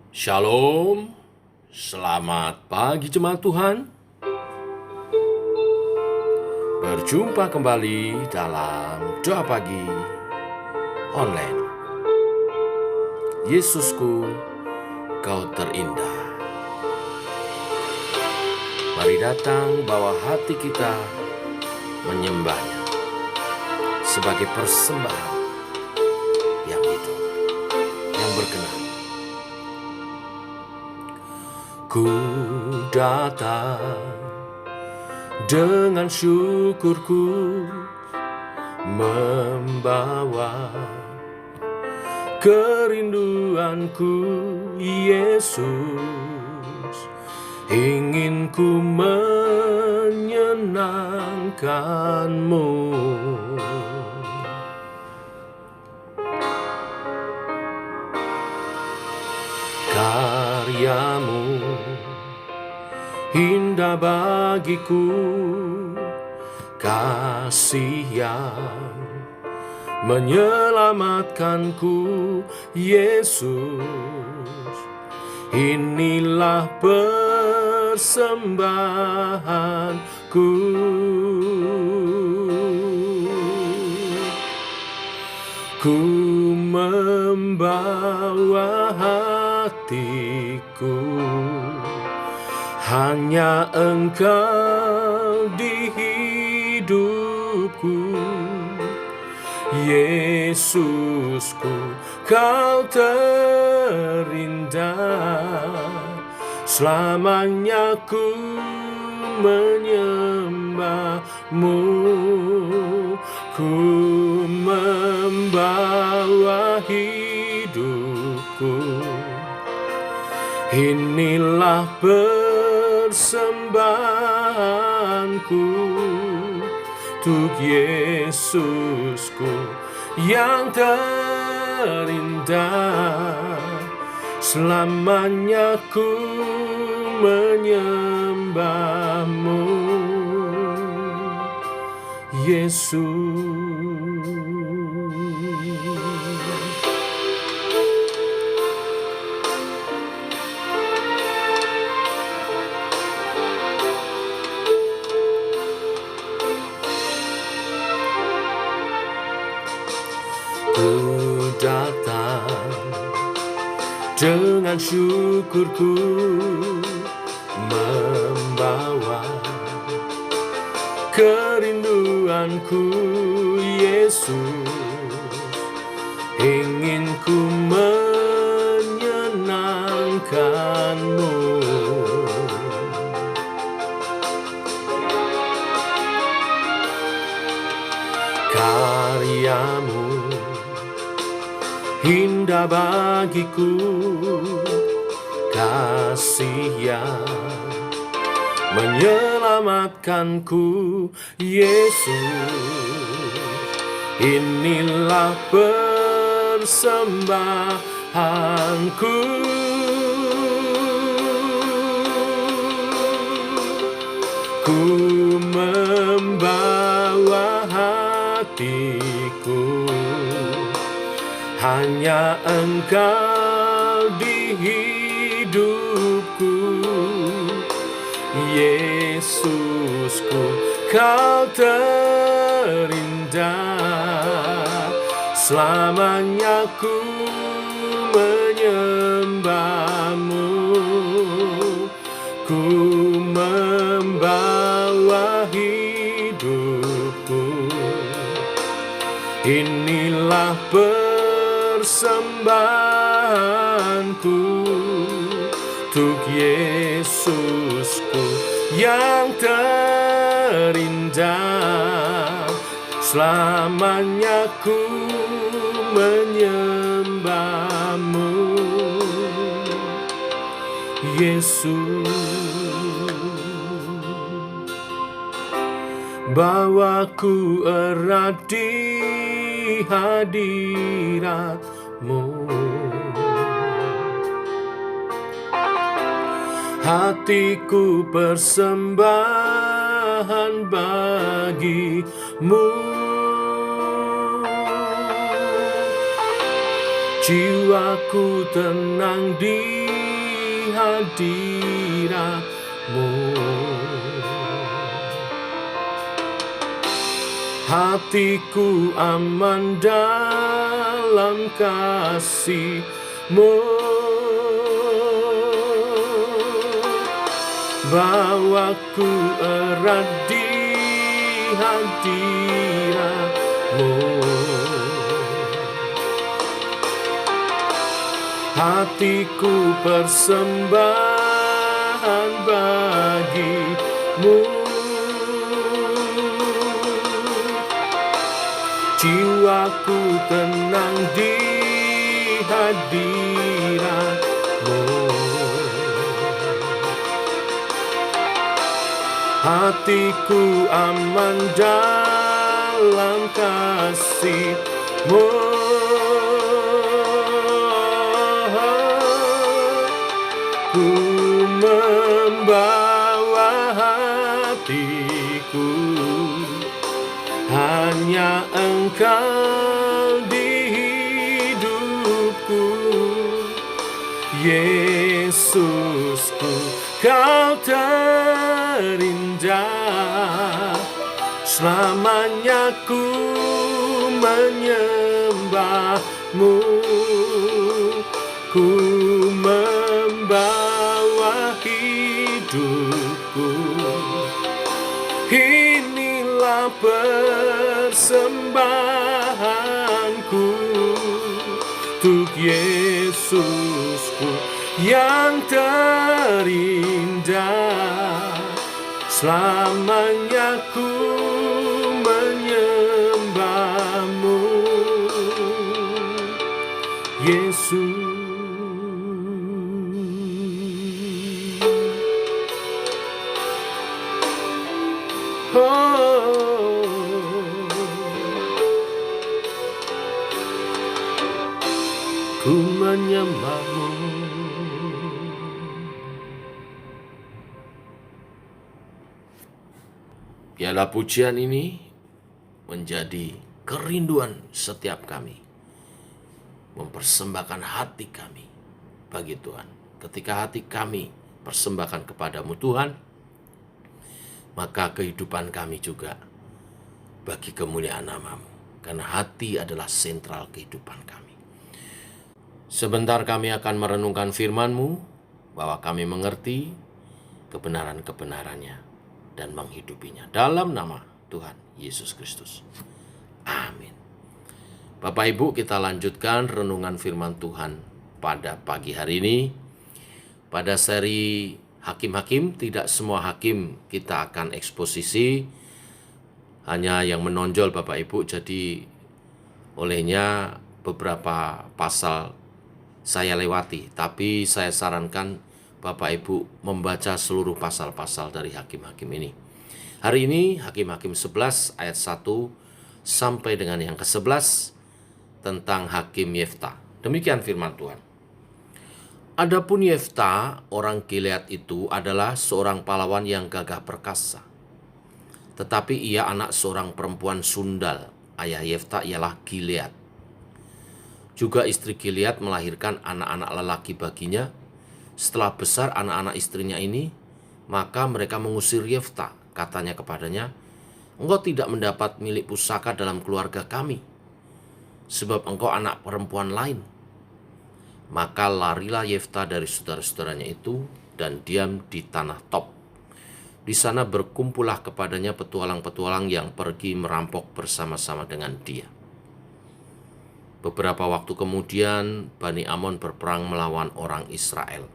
Shalom, selamat pagi jemaat Tuhan. Berjumpa kembali dalam doa pagi online. Yesusku, kau terindah. Mari datang bawa hati kita menyembahnya sebagai persembahan yang hidup, yang berkenan. Ku datang dengan syukurku, membawa kerinduanku, Yesus. Ingin ku menyenangkanmu. Karyamu indah bagiku, kasih yang menyelamatkanku, Yesus. Inilah persembahanku. Ku membawa hatiku, hanya Engkau di hidupku, Yesusku, kau terindah. Selamanya ku menyembahmu, ku membawa hidupku. Inilah persembahanku untuk Yesusku yang terindah. Selamanya ku menyembahmu, Yesus. Ku datang dengan syukurku, membawa kerinduanku, Yesus. Ingin ku menyenangkanmu. Karyamu indah bagiku, kasih yang menyelamatkanku, Yesus. Inilah persembahanku. Ku membawa hatiku, hanya Engkau di hidupku, Yesusku, kau terindah. Selamanya ku menyembahmu, ku membawa hidupku. Inilah persembahanku untuk Yesusku yang terindah. Selamanya ku menyembahmu, Yesus. Bawaku erat di hadirat-Mu, hatiku persembahan bagi-Mu. Jiwaku tenang di hadirat-Mu. Hatiku aman dalam kasih-Mu. Bawaku erat di hadirat-Mu. Hatiku persembahan bagi-Mu. Jiwaku tenang di hadirat-Mu. Hatiku aman dalam kasih-Mu. Ku membawa hatiku, hanya Engkau di hidupku. Yesusku, Kau terindah, selamanya ku menyembah-Mu. Ku membawa hidupku, inilah persembahanku untuk Yesusku yang terindah. Selamanya ku menyembah-Mu, Yesus. Ku menyembah-Mu. Biarlah pujian ini menjadi kerinduan setiap kami, mempersembahkan hati kami bagi Tuhan. Ketika hati kami persembahkan kepadamu Tuhan, maka kehidupan kami juga bagi kemuliaan nama-Mu, karena hati adalah sentral kehidupan kami. Sebentar kami akan merenungkan firman-Mu, bahwa kami mengerti kebenaran-kebenarannya dan menghidupinya. Dalam nama Tuhan Yesus Kristus. Amin. Bapak Ibu, kita lanjutkan renungan firman Tuhan pada pagi hari ini. Pada seri Hakim-Hakim, tidak semua hakim kita akan eksposisi, hanya yang menonjol Bapak Ibu. Jadi olehnya beberapa pasal saya lewati, tapi saya sarankan Bapak Ibu membaca seluruh pasal-pasal dari Hakim-Hakim ini. Hari ini Hakim-Hakim 11 ayat 1 sampai dengan yang ke-11 tentang Hakim Yefta. Demikian firman Tuhan. Adapun Yefta, orang Gilead itu adalah seorang pahlawan yang gagah perkasa. Tetapi ia anak seorang perempuan sundal. Ayah Yefta ialah Gilead. Juga istri Gilead melahirkan anak-anak lelaki baginya. Setelah besar anak-anak istrinya ini, maka mereka mengusir Yefta. Katanya kepadanya, engkau tidak mendapat milik pusaka dalam keluarga kami, sebab engkau anak perempuan lain. Maka larilah Yefta dari saudara-saudaranya itu dan diam di tanah Tob. Di sana berkumpullah kepadanya petualang-petualang yang pergi merampok bersama-sama dengan dia. Beberapa waktu kemudian Bani Amon berperang melawan orang Israel.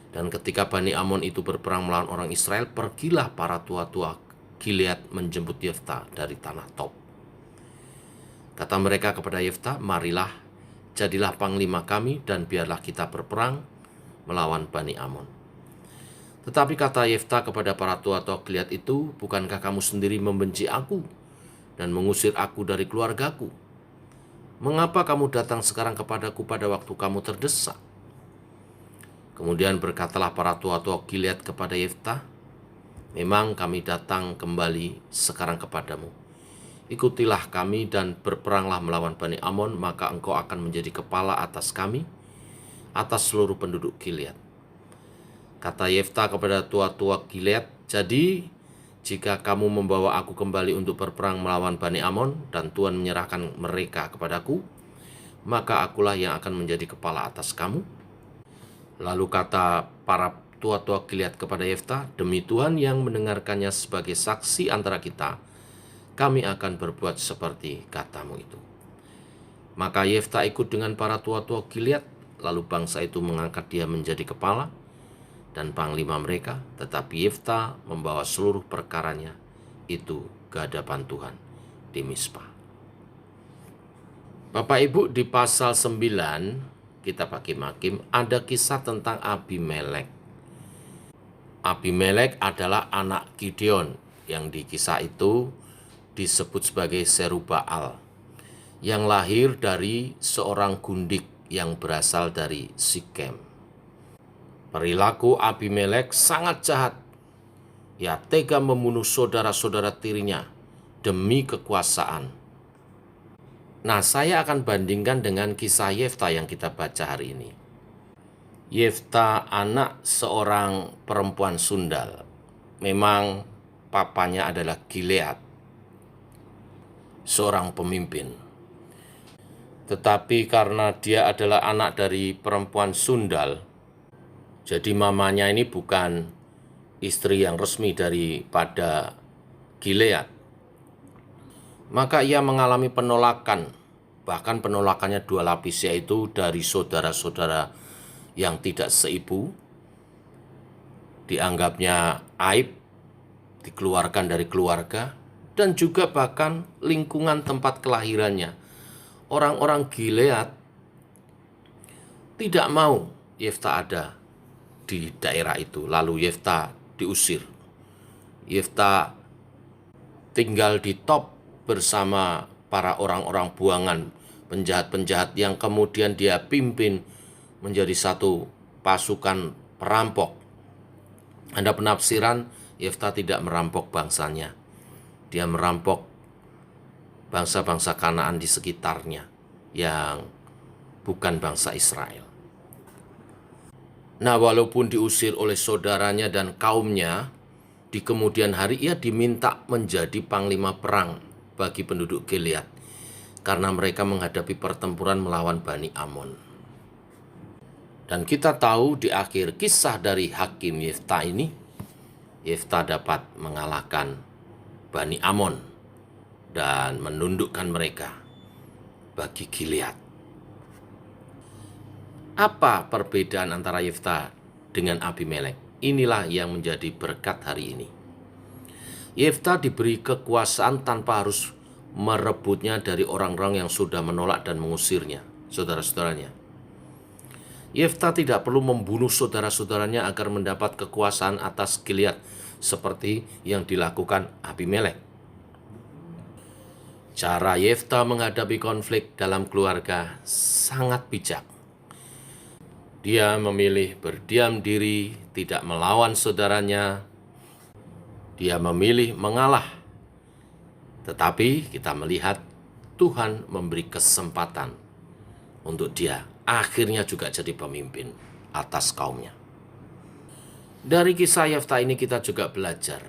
Dan ketika Bani Amon itu berperang melawan orang Israel, pergilah para tua-tua Gilead menjemput Yefta dari tanah Tob. Kata mereka kepada Yefta, marilah, jadilah panglima kami dan biarlah kita berperang melawan Bani Amon. Tetapi kata Yefta kepada para tua-tua Gilead itu, bukankah kamu sendiri membenci aku dan mengusir aku dari keluargaku? Mengapa kamu datang sekarang kepadaku pada waktu kamu terdesak? Kemudian berkatalah para tua-tua Gilead kepada Yefta, memang kami datang kembali sekarang kepadamu. Ikutilah kami dan berperanglah melawan Bani Amon, maka engkau akan menjadi kepala atas kami, atas seluruh penduduk Gilead. Kata Yefta kepada tua-tua Gilead, "Jadi, jika kamu membawa aku kembali untuk berperang melawan Bani Amon, dan Tuhan menyerahkan mereka kepadaku, maka akulah yang akan menjadi kepala atas kamu." Lalu kata para tua-tua Gilead kepada Yefta, "Demi Tuhan yang mendengarkannya sebagai saksi antara kita, kami akan berbuat seperti katamu itu." Maka Yefta ikut dengan para tua-tua Gilead, lalu bangsa itu mengangkat dia menjadi kepala dan panglima mereka, tetapi Yefta membawa seluruh perkaranya itu ke hadapan Tuhan di Mizpah. Bapak Ibu, di pasal 9 kitab Hakim-Hakim ada kisah tentang Abimelek. Abimelek adalah anak Gideon yang di kisah itu disebut sebagai Serubbaal, yang lahir dari seorang gundik yang berasal dari Sikem. Perilaku Abimelek sangat jahat. Ia tega membunuh saudara-saudara tirinya demi kekuasaan. Nah, saya akan bandingkan dengan kisah Yefta yang kita baca hari ini. Yefta anak seorang perempuan sundal. Memang papanya adalah Gilead, seorang pemimpin. Tetapi karena dia adalah anak dari perempuan sundal, jadi mamanya ini bukan istri yang resmi daripada Gilead. Maka ia mengalami penolakan, bahkan penolakannya dua lapis, yaitu dari saudara-saudara yang tidak seibu, dianggapnya aib, dikeluarkan dari keluarga, dan juga bahkan lingkungan tempat kelahirannya. Orang-orang Gilead tidak mau Yefta ada di daerah itu. Lalu Yefta diusir. Yefta tinggal di Top bersama para orang-orang buangan, penjahat-penjahat yang kemudian dia pimpin menjadi satu pasukan perampok. Ada penafsiran Yefta tidak merampok bangsanya. Dia merampok bangsa-bangsa Kanaan di sekitarnya yang bukan bangsa Israel. Nah, walaupun diusir oleh saudaranya dan kaumnya, di kemudian hari ia diminta menjadi panglima perang bagi penduduk Gilead karena mereka menghadapi pertempuran melawan Bani Amon. Dan kita tahu di akhir kisah dari Hakim Yefta ini, Yefta dapat mengalahkan Bani Amon dan menundukkan mereka bagi Gilead. Apa perbedaan antara Yefta dengan Abimelek? Inilah yang menjadi berkat hari ini. Yefta diberi kekuasaan tanpa harus merebutnya dari orang-orang yang sudah menolak dan mengusirnya, saudara-saudaranya. Yefta tidak perlu membunuh saudara-saudaranya agar mendapat kekuasaan atas Gilead seperti yang dilakukan Abimelek. Cara Yefta menghadapi konflik dalam keluarga sangat bijak. Dia memilih berdiam diri, tidak melawan saudaranya. Dia memilih mengalah. Tetapi kita melihat Tuhan memberi kesempatan untuk dia akhirnya juga jadi pemimpin atas kaumnya. Dari kisah Yefta ini kita juga belajar,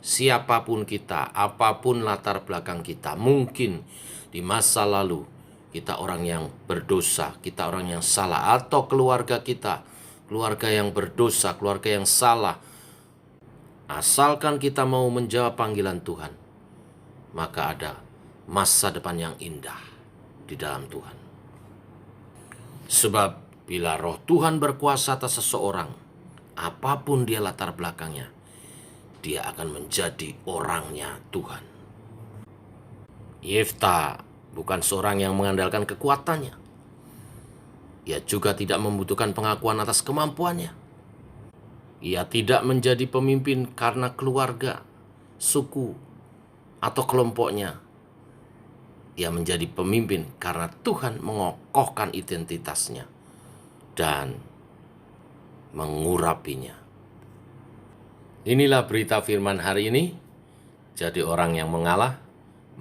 siapapun kita, apapun latar belakang kita, mungkin di masa lalu kita orang yang berdosa, kita orang yang salah, atau keluarga kita, keluarga yang berdosa, keluarga yang salah. Asalkan kita mau menjawab panggilan Tuhan, maka ada masa depan yang indah di dalam Tuhan. Sebab bila roh Tuhan berkuasa atas seseorang, apapun dia latar belakangnya, dia akan menjadi orangnya Tuhan. Yefta bukan seorang yang mengandalkan kekuatannya. Ia juga tidak membutuhkan pengakuan atas kemampuannya. Ia tidak menjadi pemimpin karena keluarga, suku, atau kelompoknya. Ia menjadi pemimpin karena Tuhan mengokohkan identitasnya dan mengurapinya. Inilah berita firman hari ini. Jadi orang yang mengalah,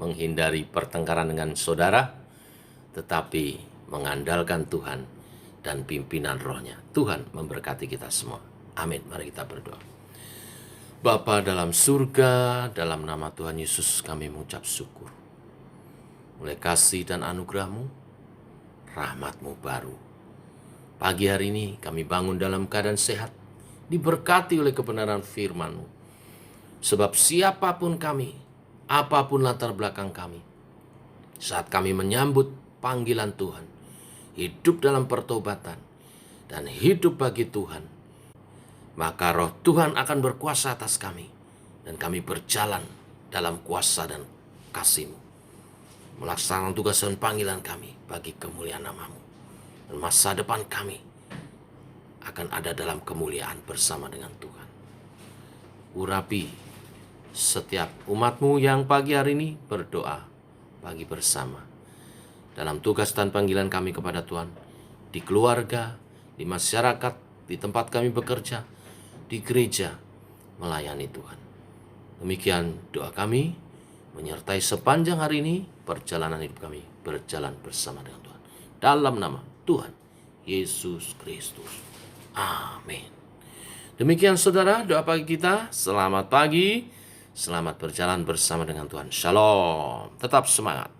menghindari pertengkaran dengan saudara, tetapi mengandalkan Tuhan dan pimpinan rohnya. Tuhan memberkati kita semua. Amin. Mari kita berdoa. Bapa dalam surga, dalam nama Tuhan Yesus kami mengucap syukur. Oleh kasih dan anugerah-Mu, rahmat-Mu baru. Pagi hari ini kami bangun dalam keadaan sehat, diberkati oleh kebenaran firman-Mu. Sebab siapapun kami, apapun latar belakang kami, saat kami menyambut panggilan Tuhan, hidup dalam pertobatan, dan hidup bagi Tuhan, maka roh Tuhan akan berkuasa atas kami, dan kami berjalan dalam kuasa dan kasih-Mu, melaksanakan tugas dan panggilan kami bagi kemuliaan nama-Mu. Dan masa depan kami akan ada dalam kemuliaan bersama dengan Tuhan. Urapi setiap umat-Mu yang pagi hari ini berdoa pagi bersama, dalam tugas dan panggilan kami kepada Tuhan, di keluarga, di masyarakat, di tempat kami bekerja, di gereja, melayani Tuhan. Demikian doa kami, menyertai sepanjang hari ini, perjalanan hidup kami berjalan bersama dengan Tuhan. Dalam nama Tuhan Yesus Kristus. Amin. Demikian saudara, doa pagi kita. Selamat pagi, selamat berjalan bersama dengan Tuhan. Shalom. Tetap semangat.